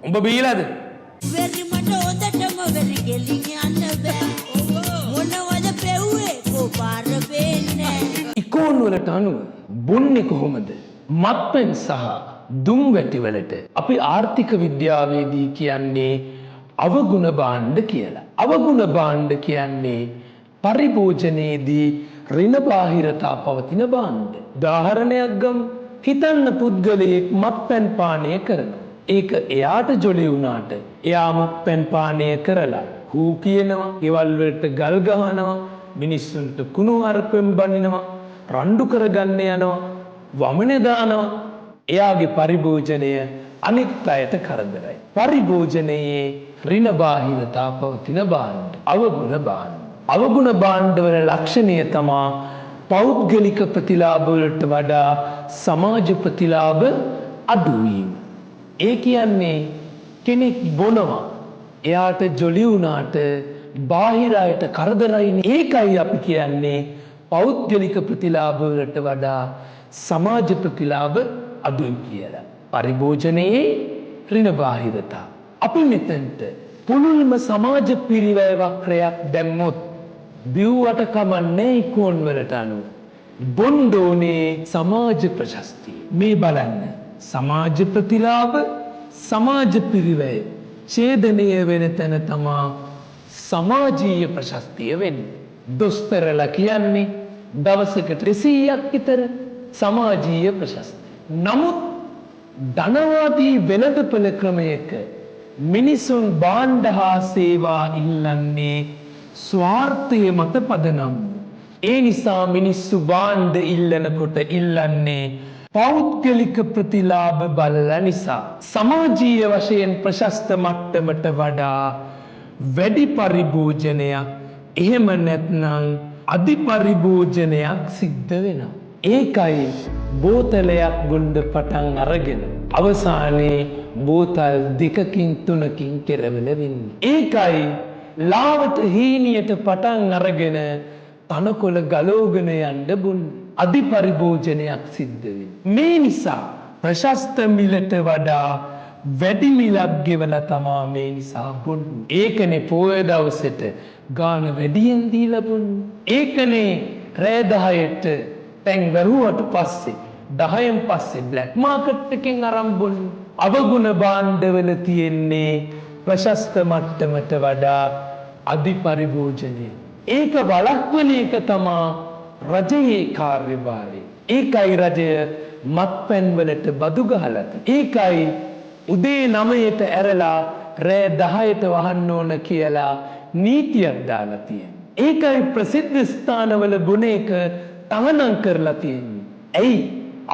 උඹ බීලාද? වෙරි මට හොඳටම වෙරි ගෙලින් යන්න බෑ. මොනවද පෙව්වේ කොපාර වෙන්නේ? ඉකෝන් වලට අනුව බොන්නේ කොහොමද? මත්පැන් සහ දුම් වැටි වලට අපි ආර්ථික විද්‍යාවේදී කියන්නේ අවගුණ භාණ්ඩ කියලා. අවගුණ භාණ්ඩ කියන්නේ පරිභෝජනයේදී ඍණ බාහිරතා පවතින භාණ්ඩ. උදාහරණයක් ගමු. හිතන්න පුද්ගලයෙක් මත්පැන් පානය කරනවා. ඒක එයාට ජොලි වුණාට එයා මත්පැන් පානය කරලා හූ කියනවා, ගෙවල් වලට ගල් ගහනවා, මිනිස්සුන්ට කුණු අරපෙන් බනිනවා, රණ්ඩු කරගන්න යනවා, වමනේ දානවා. එයාගේ පරිභෝජනය අනිත් අයට කරදරයි. පරිභෝජනයේ ඍණ බාහිරතා පවතින භාණ්ඩ, අවගුණ භාණ්ඩ. අවගුණ භාණ්ඩවල ලක්ෂණය තමා පෞද්ගලික ප්‍රතිලාභ වලට වඩා සමාජ ප්‍රතිලාභ අඩු වීම. ඒ කියන්නේ කෙනෙක් බොනවා, එයාට ජොලි වුණාට බාහිර අයට කරදරයිනේ. ඒකයි අපි කියන්නේ පෞද්ගලික ප්‍රතිලාභ වලට වඩා සමාජ ප්‍රතිලාභ අඩුයි කියලා. පරිභෝජනයේ ඍණ බාහිරතා. අපි මෙතනට පුළුල්ම සමාජ පිරිවැය වක්‍රයක් දැම්මොත් බිව්වට කමන්නේ ඉකෝන් වලට අනුව. බොන්ඩෝනේ සමාජ ප්‍රශස්තිය. මේ බලන්න. සමාජ ප්‍රතිලාභ, සමාජ පිරිවැය ඡේදනය වෙන තැන තමා සමාජීය ප්‍රශස්තිය වෙන්නේ. දොස්තරලා කියන්නේ දවසකට 200ක් විතර සමාජීය ප්‍රශස්තිය. නමුත් ධනවාදී වෙළඳපොළ ක්‍රමයක මිනිසුන් භාණ්ඩ හා සේවා ඉල්ලන්නේ ස්වාර්ථය මත පදනම්. ඒ නිසා මිනිස්සු භාණ්ඩ ඉල්ලනකොට ඉල්ලන්නේ පෞද්ගලික ප්‍රතිලාභ බලලා නිසා. සමාජීය වශයෙන් ප්‍රශස්ත මට්ටමට වඩා වැඩි පරිභෝජනයක්, එහෙම නැත්නම් අධි පරිභෝජනයක් සිද්ධ වෙනවා. ඒකයි බෝතලයක් ගොන්න පටන් අරගෙන අවසානයේ බෝතල් 2කින් 3කින් කෙරවල වෙන්නේ. ඒකයි ලාවට හීනියට පටන් අරගෙන තනකොළ ගලෝගෙන යන්න බොන්නේ. අධි පරිභෝජනයක් සිද්ධ වෙන්නේ. මේ නිසා ප්‍රශස්ත මිලට වඩා වැඩි මිලක් ගෙවලා තමා මේ නිසා බොන්නේ. ඒකනේ පොය දවසට ගාන වැඩියෙන් දීලා බොන්නේ. ඒකනේ රෑ 10ට තැන් වැහුවට පස්සේ 10න් පස්සේ බ්ලැක් මාකට් එකෙන් අරන් බොන්නේ. අවගුණ භාණ්ඩවල තියෙන්නේ ප්‍රශස්ත මට්ටමට වඩා අධි පරිභෝජනය. ඒක වළක්වන එක තමා රජයේ කාර්යභාරය. ඒකයි රජය මත්පැන් වලට බදු ගහලා. ඒකයි උදේ 9ට ඇරලා රෑ 10ට වහන්න ඕන කියලා නීතියක් දාලා තියෙන්නේ. ඒකයි ප්‍රසිද්ධ ස්ථානවල බොන එක තහනම් කරලා තියෙන්නේ. ඇයි?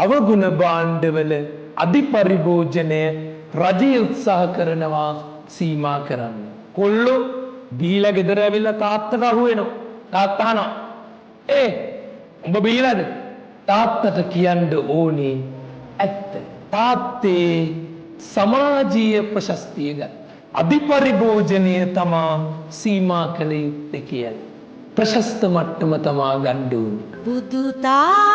අවගුණ භාණ්ඩවල අධි පරිභෝජනය රජය උත්සාහ කරනවා සීමා කරන්න. කොල්ලෝ බීලා ගෙදර ඇවිල්ලා තාත්තට අහුවෙනවා. තාත්තා අහනවා, උඹ බීලාද? තාත්තට කියන්න ඕනේ ඇත්ත. තාත්තේ සමාජීය ප්‍රශස්තිය ගන්න. අධි පරිභෝජනය තමා සීමා කළ යුත්තේ කියලා. ප්‍රශස්ත මට්ටම තමා ගන්න ඕනේ. බුදු තා